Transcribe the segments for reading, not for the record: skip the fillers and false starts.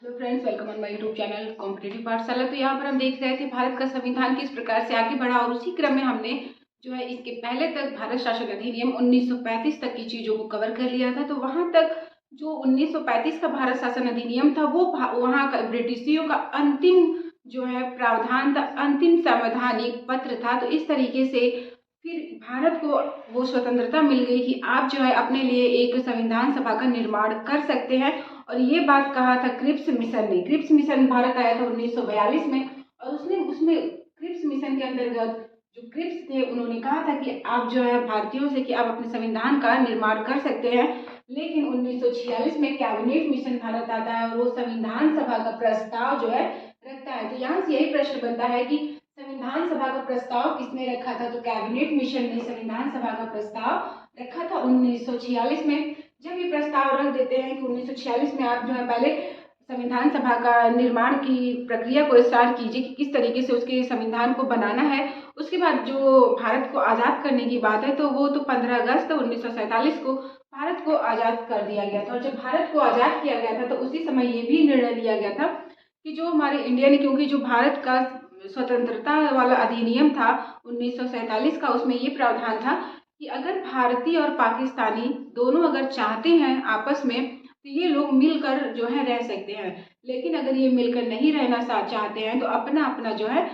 Hello friends, welcome on my YouTube channel competitive पाठशाला। तो यहाँ पर हम देख रहे थे भारत का संविधान किस प्रकार से आगे बढ़ा और उसी क्रम में हमने जो है इसके पहले तक भारत शासन अधिनियम 1935 तक की चीज़ों को कवर कर लिया था। तो वहाँ तक जो 1935 का भारत शासन अधिनियम था वो वहाँ का ब्रिटिशियों का अंतिम जो है प्रावधान था, अंतिम संवैधानिक पत्र था। तो इस तरीके से फिर भारत को वो स्वतंत्रता मिल गई कि आप जो है अपने लिए एक संविधान सभा का निर्माण कर सकते हैं। और ये बात कहा था क्रिप्स मिशन ने। क्रिप्स मिशन भारत आया था 1942 में और उसने उसमें क्रिप्स मिशन के अंतर्गत जो क्रिप्स थे उन्होंने कहा था कि आप जो है भारतीयों से कि आप अपने संविधान का निर्माण कर सकते हैं। लेकिन 1946 में कैबिनेट मिशन भारत आता है और वो संविधान सभा का प्रस्ताव जो है रखता है। तो यहाँ से यही प्रश्न बनता है कि संविधान सभा का प्रस्ताव किसने रखा था? तो कैबिनेट मिशन ने संविधान सभा का प्रस्ताव रखा था 1946 में। जब ये प्रस्ताव रख देते हैं कि 1946 में आप जो है पहले संविधान सभा का निर्माण की प्रक्रिया को स्टार्ट कीजिए कि किस तरीके से उसके संविधान को बनाना है। उसके बाद जो भारत को आज़ाद करने की बात है तो वो तो 15 अगस्त 1947 को भारत को आज़ाद कर दिया गया था। और जब भारत को आज़ाद किया गया था तो उसी समय ये भी निर्णय लिया गया था कि जो हमारे इंडियन, क्योंकि जो भारत का स्वतंत्रता वाला अधिनियम था 1947 का, उसमें ये प्रावधान था कि अगर भारतीय और पाकिस्तानी दोनों अगर चाहते हैं आपस में तो ये लोग मिलकर जो है रह सकते हैं। लेकिन अगर ये मिलकर नहीं रहना चाहते हैं तो अपना अपना जो है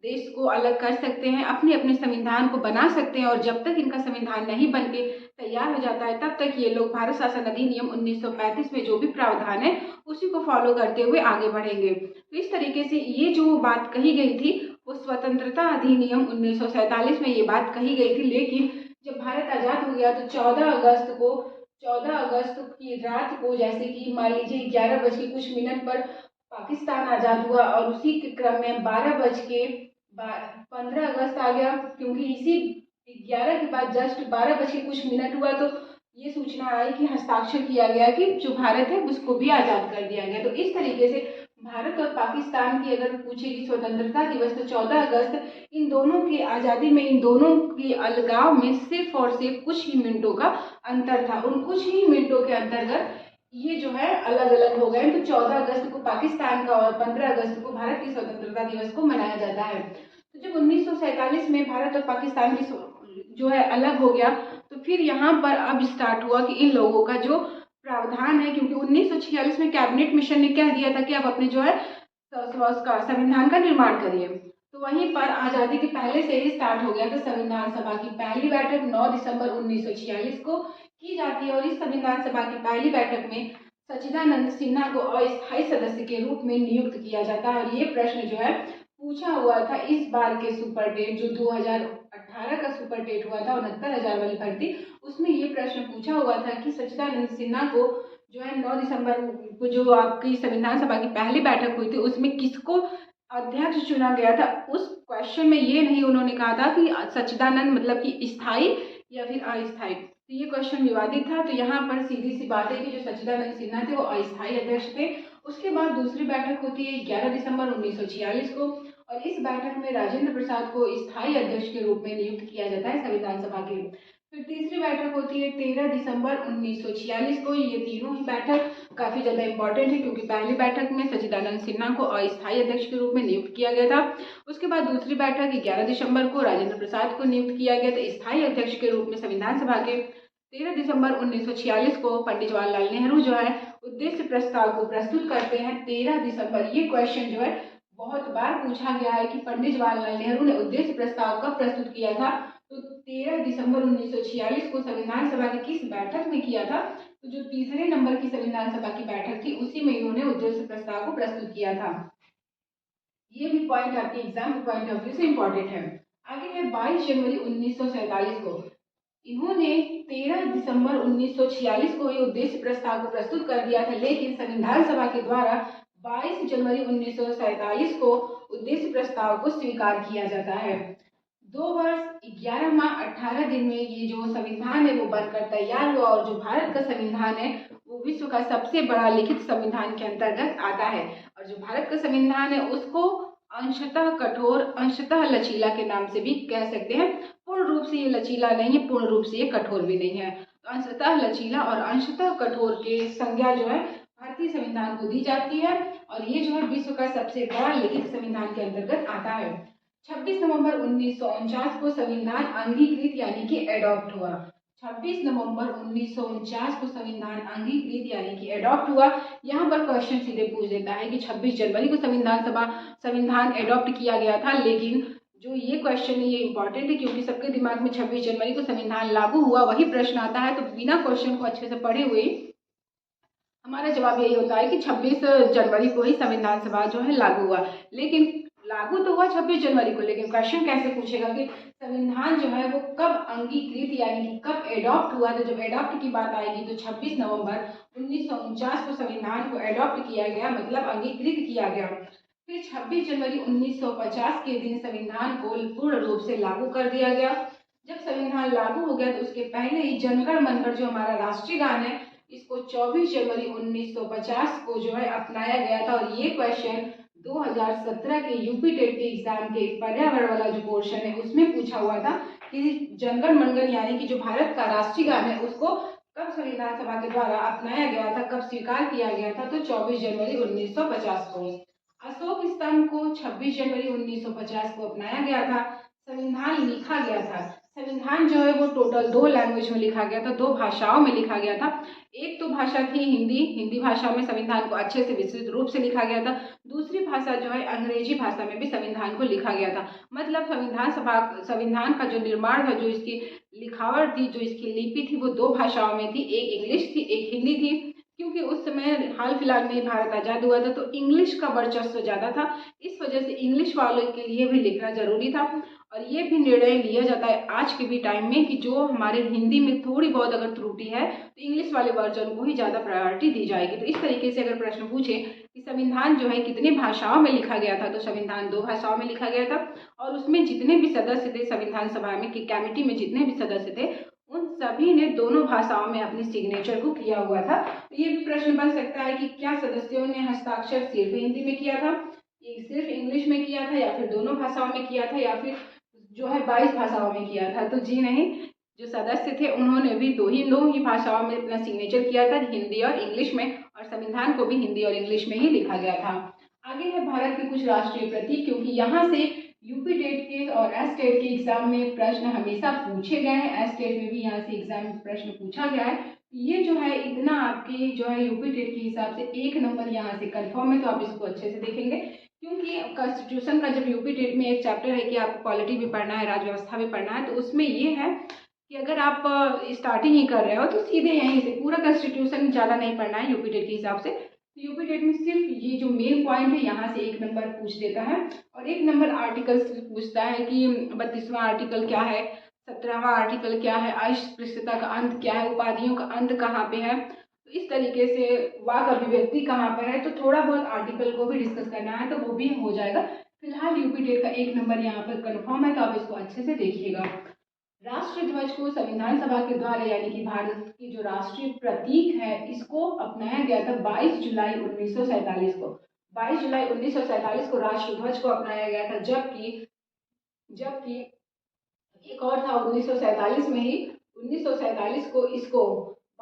देश को अलग कर सकते हैं, अपने अपने संविधान को बना सकते हैं। और जब तक इनका संविधान नहीं बन के तैयार हो जाता है तब तक ये लोग भारत शासन अधिनियम 1935 में जो भी प्रावधान है उसी को फॉलो करते हुए आगे बढ़ेंगे। तो इस तरीके से ये जो बात कही गई थी वो स्वतंत्रता अधिनियम 1947 में ये बात कही गई थी। लेकिन जब भारत आज़ाद हो गया तो 14 अगस्त की रात को, जैसे कि मान लीजिए 11 बज के कुछ मिनट पर पाकिस्तान आज़ाद हुआ और उसी के क्रम में 12 बज के 15 अगस्त आ गया, क्योंकि इसी 11 के बाद जस्ट 12 बज के कुछ मिनट हुआ तो ये सूचना आई कि हस्ताक्षर किया गया कि जो भारत है उसको भी आज़ाद कर दिया गया। तो इस तरीके से भारत और पाकिस्तान की अगर पूछे कि स्वतंत्रता दिवस तो 14 अगस्त, इन दोनों की आज़ादी में, इन दोनों की अलगाव में सिर्फ और सिर्फ कुछ ही मिनटों का अंतर था। उन कुछ ही मिनटों के अंतर्गत ये जो है अलग अलग हो गए। तो 14 अगस्त को पाकिस्तान का और 15 अगस्त को भारत की स्वतंत्रता दिवस को मनाया जाता है। तो जब 1947 में भारत और पाकिस्तान की जो है अलग हो गया तो फिर यहाँ पर अब स्टार्ट हुआ कि इन लोगों का जो प्रावधान है, क्योंकि 1946 में कैबिनेट मिशन ने कह दिया था कि आप अपने जो है का संविधान का निर्माण करिए। तो वहीं पर आज़ादी के पहले से ही स्टार्ट हो गया था। संविधान सभा की पहली बैठक 9 दिसंबर 1946 को की जाती है और इस संविधान सभा की पहली बैठक में सच्चिदानंद सिन्हा को अस्थायी सदस्य के रूप में नियुक्त किया जाता है। और ये प्रश्न जो है पूछा हुआ था इस बार के सुपर टेट, जो 2018 का सुपर टेट हुआ था 69,000 वाली भर्ती, उसमें ये प्रश्न पूछा हुआ था कि सच्चिदानंद सिन्हा को जो है 9 दिसंबर को जो आपकी संविधान सभा की पहली बैठक हुई थी उसमें किसको अध्यक्ष चुना गया था। उस क्वेश्चन में ये नहीं उन्होंने कहा था कि सच्चिदानंद मतलब कि स्थायी या फिर अस्थायी, तो ये क्वेश्चन विवादित था। तो यहाँ पर सीधी सी बात है कि जो सच्चिदानंद सिन्हा थे वो अस्थायी अध्यक्ष थे। उसके बाद दूसरी बैठक होती है 11 दिसंबर 1946 को और इस बैठक में राजेंद्र प्रसाद को स्थायी अध्यक्ष के रूप में नियुक्त किया जाता है संविधान सभा के। फिर तीसरी बैठक होती है 13 दिसंबर 1946 को। ये तीनों ही बैठक काफ़ी ज़्यादा इंपॉर्टेंट है क्योंकि पहली बैठक में सच्चिदानंद सिन्हा को अस्थायी अध्यक्ष के रूप में नियुक्त किया गया था। उसके बाद दूसरी बैठक 11 दिसंबर को राजेंद्र प्रसाद को नियुक्त किया गया था स्थायी अध्यक्ष के रूप में संविधान सभा के। 13 दिसंबर 1946 को पंडित जवाहरलाल नेहरू जो है उद्देश्य प्रस्ताव को प्रस्तुत करते हैं। 13 दिसंबर, ये क्वेश्चन जो है बहुत बार पूछा गया है कि पंडित जवाहरलाल नेहरू ने उद्देश्य प्रस्ताव कब प्रस्तुत किया था। तो 13 दिसंबर 1946 को संविधान सभा की किस बैठक में किया था? तो जो तीसरे नंबर की संविधान सभा की बैठक थी उसी में इन्होंने उद्देश्य प्रस्ताव को प्रस्तुत किया था। ये भी पॉइंट आपके एग्जाम के पॉइंट ऑफ व्यू से इम्पोर्टेंट है। आगे है 22 जनवरी 1947 को। इन्होंने 13 दिसंबर 1946 को ही उद्देश्य प्रस्ताव को प्रस्तुत कर दिया था, लेकिन संविधान सभा के द्वारा 22 जनवरी 1947 को उद्देश्य प्रस्ताव को स्वीकार किया जाता है। 2 वर्ष 11 माह 18 दिन में ये जो संविधान है वो बनकर तैयार हुआ और जो भारत का संविधान है वो विश्व का सबसे बड़ा लिखित संविधान के अंतर्गत आता है। और जो भारत का संविधान है उसको अंशतः कठोर, अंशतः लचीला के नाम से भी कह सकते हैं। पूर्ण रूप से ये लचीला नहीं है, पूर्ण रूप से ये कठोर भी नहीं है। तो अंशतः लचीला और अंशतः कठोर के संज्ञा जो है भारत भारतीय संविधान को दी जाती है और ये जो है विश्व का सबसे बड़ा लिखित संविधान के अंतर्गत आता है। 26 नवंबर 1949 को संविधान अंगीकृत यानी कि एडॉप्ट हुआ। 26 नवंबर 1949 को संविधान अंगीकृत यानी कि एडॉप्ट हुआ। यहाँ पर क्वेश्चन सीधे पूछ देता है कि 26 जनवरी को संविधान एडॉप्ट किया गया था, लेकिन जो ये क्वेश्चन है ये इंपॉर्टेंट है क्योंकि सबके दिमाग में 26 जनवरी को संविधान लागू हुआ वही प्रश्न आता है। तो बिना क्वेश्चन को अच्छे से पढ़े हुए हमारा जवाब यही होता है कि 26 जनवरी को ही संविधान सभा जो है लागू हुआ। लेकिन लागू तो हुआ 26 जनवरी को, लेकिन क्वेश्चन कैसे पूछेगा कि संविधान जो है वो कब अंगीकृत यानी कि कब एडॉप्ट हुआ। तो जब एडॉप्ट की बात आएगी तो 26 नवंबर 1949 को संविधान को एडॉप्ट किया गया, मतलब अंगीकृत किया गया। फिर 26 जनवरी 1950 के दिन संविधान को पूर्ण रूप से लागू कर दिया गया। जब संविधान लागू हो गया तो उसके पहले ही जनगण मनगढ़ जो हमारा राष्ट्रीय गान है इसको 24 जनवरी 1950 को जो है अपनाया गया था। और ये क्वेश्चन 2017 के यूपी टेट के एग्जाम के पर्यावरण वाला जो पोर्शन है उसमें पूछा हुआ था कि जनगण मनगढ़ यानी कि जो भारत का राष्ट्रीय गान है उसको कब संविधान सभा के द्वारा अपनाया गया था, कब स्वीकार किया गया था। तो 24 जनवरी 1950 को। अशोक स्तंभ को 26 जनवरी 1950 को अपनाया गया था। संविधान लिखा गया था, संविधान जो है वो टोटल 2 लैंग्वेज में लिखा गया था, 2 भाषाओं में लिखा गया था। एक तो भाषा थी हिंदी भाषा में संविधान को अच्छे से विस्तृत रूप से लिखा गया था। दूसरी भाषा जो है अंग्रेजी भाषा में भी संविधान को लिखा गया था। मतलब संविधान का जो निर्माण था, जो इसकी लिखावट थी, जो इसकी लिपि थी वो 2 भाषाओं में थी, एक इंग्लिश थी एक हिंदी थी। क्योंकि उस समय हाल फिलहाल में ही भारत आज़ाद हुआ था तो इंग्लिश का वर्चस्व ज़्यादा था, इस वजह से इंग्लिश वालों के लिए भी लिखना जरूरी था। और ये भी निर्णय लिया जाता है आज के भी टाइम में कि जो हमारे हिंदी में थोड़ी बहुत अगर त्रुटि है तो इंग्लिश वाले वर्जन को ही ज़्यादा प्रायोरिटी दी जाएगी। तो इस तरीके से अगर प्रश्न पूछे कि संविधान जो है कितने भाषाओं में लिखा गया था, तो संविधान 2 भाषाओं में लिखा गया था। और उसमें जितने भी सदस्य थे संविधान सभा में की कमेटी में जितने भी सदस्य थे उन सभी ने दोनों भाषाओं में अपने सिग्नेचर को किया हुआ था। तो ये भी प्रश्न बन सकता है कि क्या सदस्यों ने हस्ताक्षर सिर्फ हिंदी में किया था, सिर्फ इंग्लिश में किया था, या फिर दोनों भाषाओं में किया था, या फिर जो है 22 भाषाओं में किया था। तो जी नहीं, जो सदस्य थे उन्होंने भी दो ही भाषाओं में अपना सिग्नेचर किया था, हिंदी और इंग्लिश में, और संविधान को भी हिंदी और इंग्लिश में ही लिखा गया था। आगे है भारत के कुछ राष्ट्रीय प्रतीक, क्योंकि यहाँ से यूपी टेट के और एस टेट के एग्जाम में प्रश्न हमेशा पूछे गए हैं, एस टेट में भी यहाँ से एग्जाम में प्रश्न पूछा गया है। ये जो है इतना आपकी जो है यूपी टेट के हिसाब से 1 नंबर यहाँ से कंफर्म है, तो आप इसको अच्छे से देखेंगे। क्योंकि कॉन्स्टिट्यूशन का जब यूपी टेट में एक चैप्टर है कि आपको पॉलिटी भी पढ़ना है, राज्य व्यवस्था भी पढ़ना है, तो उसमें ये है कि अगर आप स्टार्टिंग ही कर रहे हो तो सीधे यहीं से पूरा कॉन्स्टिट्यूशन ज़्यादा नहीं पढ़ना है यूपी टेट के हिसाब से। तो यूपी टेट में सिर्फ ये जो मेन पॉइंट है यहाँ से 1 नंबर पूछ देता है। और 1 नंबर आर्टिकल पूछता है कि 32वां आर्टिकल क्या है, 17वां आर्टिकल क्या है, अस्पृश्यता का अंत क्या है, उपाधियों का अंत कहाँ पे है, तो इस तरीके से वाक अभिव्यक्ति कहाँ पर है। तो थोड़ा बहुत आर्टिकल को भी डिस्कस करना है तो वो भी हो जाएगा। फिलहाल यूपी टेट का 1 नंबर यहाँ पर कन्फर्म है, तो आप इसको अच्छे से देखिएगा। राष्ट्र ध्वज को संविधान सभा के द्वारा यानी कि भारत की जो राष्ट्रीय प्रतीक है इसको अपनाया गया था 22 जुलाई 1947 को। 22 जुलाई 1947 को राष्ट्र ध्वज को अपनाया गया था, जबकि एक और था 1947 में ही, 1947 को इसको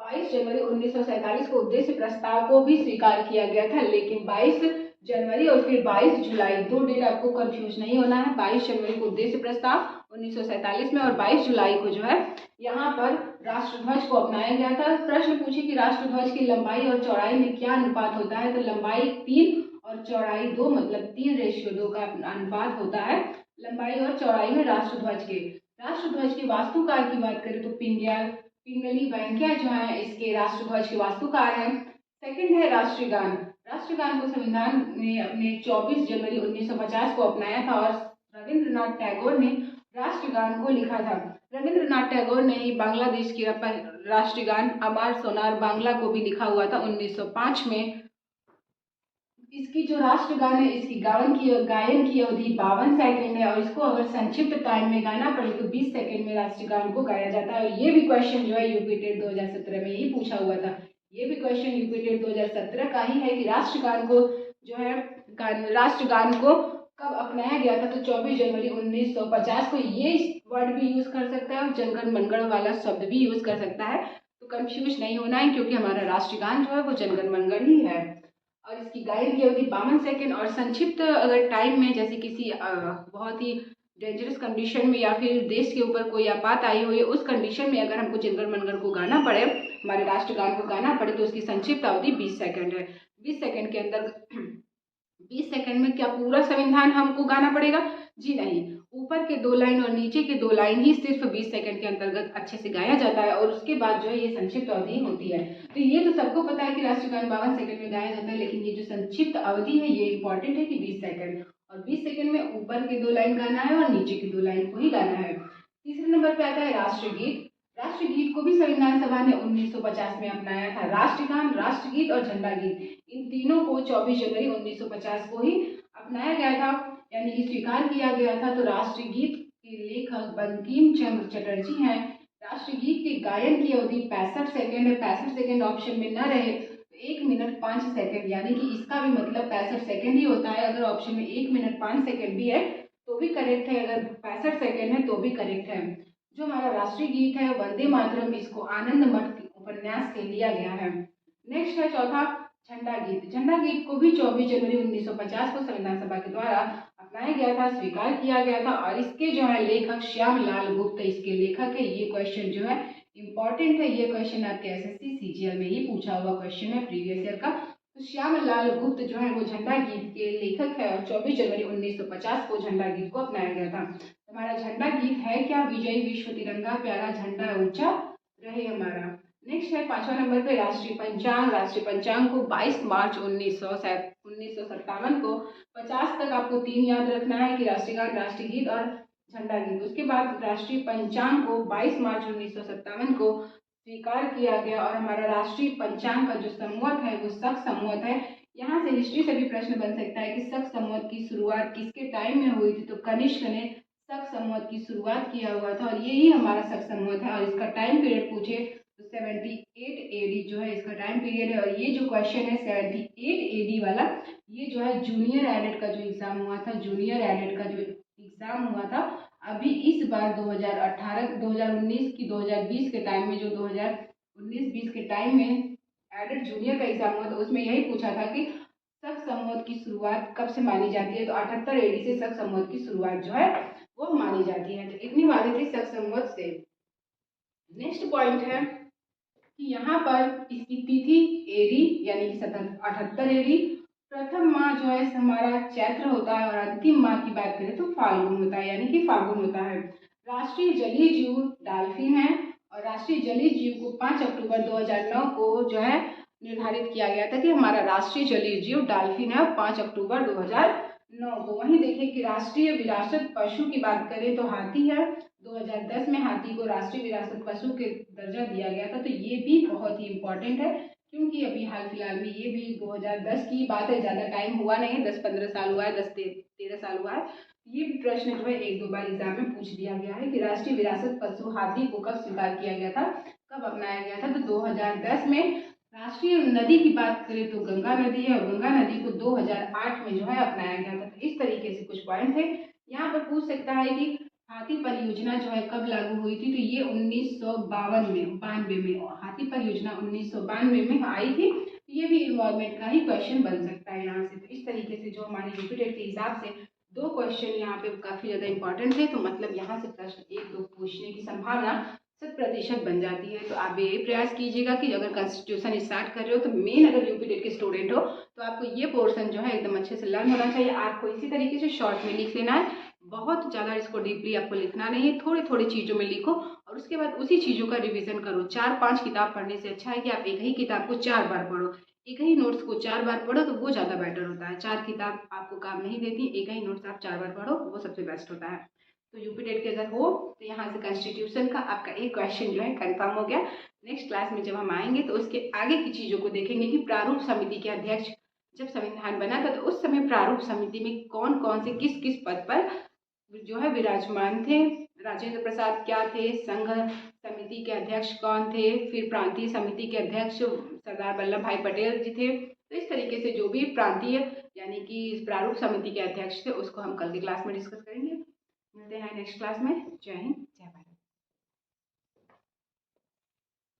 22 जनवरी 1947 को उद्देश्य प्रस्ताव को भी स्वीकार किया गया था। लेकिन 22 जनवरी और फिर 22 जुलाई 2 डेट आपको कंफ्यूज नहीं होना है। 22 जनवरी को उद्देश्य प्रस्ताव 1947 में और 22 जुलाई को जो है यहाँ पर राष्ट्रध्वज को अपनाया गया था। प्रश्न पूछे कि राष्ट्रध्वज की लंबाई और चौड़ाई में क्या अनुपात होता है, तो लंबाई 3 और चौड़ाई 2, मतलब 3:2 का अनुपात होता है लंबाई और चौड़ाई में राष्ट्रध्वज के। राष्ट्रध्वज के वास्तुकार की बात करें तो पिंगली वेंकैया जो है इसके राष्ट्रध्वज के वास्तुकार हैं। सेकंड है राष्ट्रीय गान। राष्ट्रीय गान को संविधान ने अपने 24 जनवरी 1950 को अपनाया था और रविंद्रनाथ टैगोर ने राष्ट्रीय गान को लिखा था। रविंद्रनाथ टैगोर ने ही बांग्लादेश की राष्ट्रीय गान अमार सोनार बांग्ला को भी लिखा हुआ था 1905 में। इसकी जो राष्ट्रगान है इसकी गायन की अवधि 52 सेकंड है और इसको अगर संक्षिप्त टाइम में गाना पड़े तो 20 सेकंड में राष्ट्रगान को गाया जाता है। और ये भी क्वेश्चन जो है यूपी टेट 2017 में ही पूछा हुआ था। ये भी क्वेश्चन यूपी टेट 2017 का ही है कि राष्ट्रगान को जो है राष्ट्रगान को कब अपनाया गया था, तो 24 जनवरी 1950 को। ये वर्ड भी यूज कर सकता है और जनगण मनगढ़ वाला शब्द भी यूज कर सकता है। तो कंफ्यूज नहीं होना है, क्योंकि हमारा राष्ट्रगान जो है वो जनगण मनगढ़ ही है। और इसकी गायन की अवधि 52 सेकंड, और संक्षिप्त अगर टाइम में जैसे किसी बहुत ही डेंजरस कंडीशन में या फिर देश के ऊपर कोई आपात आई हो, या उस कंडीशन में अगर हमको जनगण मनगढ़ को गाना पड़े, हमारे राष्ट्रगान को गाना पड़े, तो उसकी संक्षिप्त अवधि 20 सेकंड है। 20 सेकंड के अंदर 20 सेकंड में क्या पूरा संविधान हमको गाना पड़ेगा? जी नहीं, ऊपर के 2 लाइन और नीचे के 2 लाइन ही सिर्फ 20 सेकंड के अंतर्गत अच्छे से गाया जाता है, और उसके बाद जो है ये संक्षिप्त अवधि होती है। तो ये तो सबको पता है कि राष्ट्रगान 52 सेकंड में गाया जाता है, लेकिन ये जो संक्षिप्त अवधि है ये इंपॉर्टेंट है कि 20 सेकंड, और 20 सेकंड में ऊपर के 2 लाइन गाना है और नीचे की 2 लाइन को ही गाना है। तीसरे नंबर पे आता है राष्ट्रगीत। राष्ट्रगीत को भी संविधान सभा ने 1950 में अपनाया था। राष्ट्रगान, राष्ट्रगीत और झंडा गीत, इन तीनों को 24 जनवरी 1950 को ही अपनाया गया था, यानी कि स्वीकार किया गया था। तो राष्ट्रगीत के लेखक बंकिम चंद्र चटर्जी हैं। राष्ट्रगीत के गायन की अवधि 65 सेकंड है। 65 सेकंड ऑप्शन में न रहे तो 1 मिनट 5 सेकंड, यानी कि इसका भी मतलब 65 सेकंड ही होता है। अगर ऑप्शन में 1 मिनट 5 सेकंड भी है तो भी करेक्ट है, अगर 65 सेकंड है तो भी करेक्ट है। जो हमारा राष्ट्रीय गीत है वंदे मातरम, इसको आनंद मठ उपन्यास से लिया गया है। नेक्स्ट है चौथा झंडा गीत। झंडा गीत को भी 24 जनवरी 1950 को संविधान सभा के द्वारा अपनाया गया था, स्वीकार किया गया था, और इसके जो है लेखक श्यामलाल गुप्त इसके लेखक है। ये क्वेश्चन जो है इंपॉर्टेंट है, ये क्वेश्चन आपके एसएससी सीजीएल में ही पूछा हुआ क्वेश्चन है प्रीवियस ईयर का। तो श्यामलाल गुप्त जो है वो झंडा गीत के लेखक है, और 24 जनवरी 1950 को झंडा गीत को अपनाया गया था। हमारा झंडा गीत है क्या? विजयी विश्व तिरंगा प्यारा झंडा ऊंचा रहे हमारा। नेक्स्ट है 5वां नंबर पे राष्ट्रीय पंचांग। राष्ट्रीय पंचांग को 22 मार्च 1957 को 50 तक आपको 3 याद रखना है कि राष्ट्रगान, राष्ट्रीय गीत और झंडा गीत। उसके बाद राष्ट्रीय पंचांग को 22 मार्च 1957 को स्वीकार किया गया, और हमारा राष्ट्रीय पंचांग का जो संवत है वो शक संवत है। यहाँ से हिस्ट्री से भी प्रश्न बन सकता है कि शक संवत की शुरुआत किसके टाइम में हुई थी? तो कनिष्क ने शक संवत की शुरुआत किया हुआ था, और यही हमारा शक संवत है। और इसका टाइम पीरियड पूछे तो 78 एडी जो है इसका टाइम पीरियड है। और ये जो क्वेश्चन है 78 एडी वाला, ये जो है जूनियर एडेड का जो एग्जाम हुआ था, जूनियर एडेड का जो एग्जाम हुआ था अभी इस बार 2018 2019 की 2020 के टाइम में, जो 2019-20 के टाइम में एडेड जूनियर का एग्जाम हुआ था, उसमें यही पूछा था कि शक संवत की शुरुआत कब से मानी जाती है? तो 78 एडी से शक संवत की शुरुआत जो है वो मानी जाती है। तो इतनी बातें थी शक संवत से। नेक्स्ट पॉइंट है कि यहाँ पर इसकी तिथि एडी यानी कि 78 एडी, प्रथम माह जो है हमारा चैत्र होता है, और अंतिम माह की बात करें तो फाल्गुन होता है, यानी कि फाल्गुन होता है। राष्ट्रीय जलीय जीव डॉल्फिन है, और राष्ट्रीय जलीय जीव को 5 अक्टूबर 2009 को जो है निर्धारित किया गया था कि हमारा राष्ट्रीय जलीय जीव डॉल्फिन है, 5 अक्टूबर 2009 को। वहीं देखें कि राष्ट्रीय विरासत पशु की बात करें तो हाथी है। 2010 में हाथी को राष्ट्रीय विरासत पशु के दर्जा दिया गया था। तो ये भी बहुत ही इम्पोर्टेंट है, क्योंकि अभी हाल फिलहाल में ये भी 2010 की बात है, ज़्यादा टाइम हुआ नहीं है, 10-15 साल हुआ है, 10-13 साल हुआ है। ये भी प्रश्न जो है 1-2 बार एग्जाम में पूछ दिया गया है कि राष्ट्रीय विरासत पशु हाथी को कब स्वीकार किया गया था, कब अपनाया गया था। तो 2010 में। राष्ट्रीय नदी की बात करें तो गंगा नदी है, और गंगा नदी को 2008 में जो है अपनाया गया था। तो इस तरीके से कुछ पॉइंट है। यहाँ पर पूछ सकता है कि हाथी परियोजना जो है कब लागू हुई थी? तो ये 1992 में हाथी परियोजना 1992 में आई थी। तो ये भी इन्वायरमेंट का ही क्वेश्चन बन सकता है यहाँ से। तो इस तरीके से जो हमारे रिपीटेड के हिसाब से 2 क्वेश्चन यहाँ पे काफी ज्यादा इंपॉर्टेंट है। तो मतलब यहाँ से प्रश्न 1-2 पूछने की संभावना 100% बन जाती है। तो आप ये प्रयास कीजिएगा कि अगर कॉन्स्टिट्यूशन स्टार्ट कर रहे हो तो मेन अगर यूपी के स्टूडेंट हो तो आपको ये पोर्शन जो है एकदम अच्छे से लर्न होना चाहिए। आपको इसी तरीके से शॉर्ट में लिख लेना है, बहुत ज़्यादा इसको डीपली आपको लिखना नहीं है, थोड़ी थोड़ी चीज़ों में लिखो, और उसके बाद उसी चीज़ों का रिवीजन करो। 4-5 किताब पढ़ने से अच्छा है कि आप एक ही किताब को 4 बार पढ़ो, एक ही नोट्स को 4 बार पढ़ो, तो वो ज़्यादा बेटर होता है। 4 किताब आपको काम नहीं देती, एक ही नोट्स आप 4 बार पढ़ो, वो सबसे बेस्ट होता है। तो यूपी टेट के अगर हो तो यहाँ से कॉन्स्टिट्यूशन का आपका एक क्वेश्चन जो है कंफर्म हो गया। नेक्स्ट क्लास में जब हम आएंगे तो उसके आगे की चीज़ों को देखेंगे कि प्रारूप समिति के अध्यक्ष जब संविधान बना था तो उस समय प्रारूप समिति में कौन कौन से किस किस पद पर जो है विराजमान थे। राजेंद्र प्रसाद क्या थे, संघ समिति के अध्यक्ष कौन थे, फिर प्रांतीय समिति के अध्यक्ष सरदार वल्लभ भाई पटेल जी थे। तो इस तरीके से जो भी प्रांतीय यानी कि प्रारूप समिति के अध्यक्ष थे उसको हम कल की क्लास में डिस्कस करेंगे। मिलते हैं नेक्स्ट क्लास में। जय हिंद।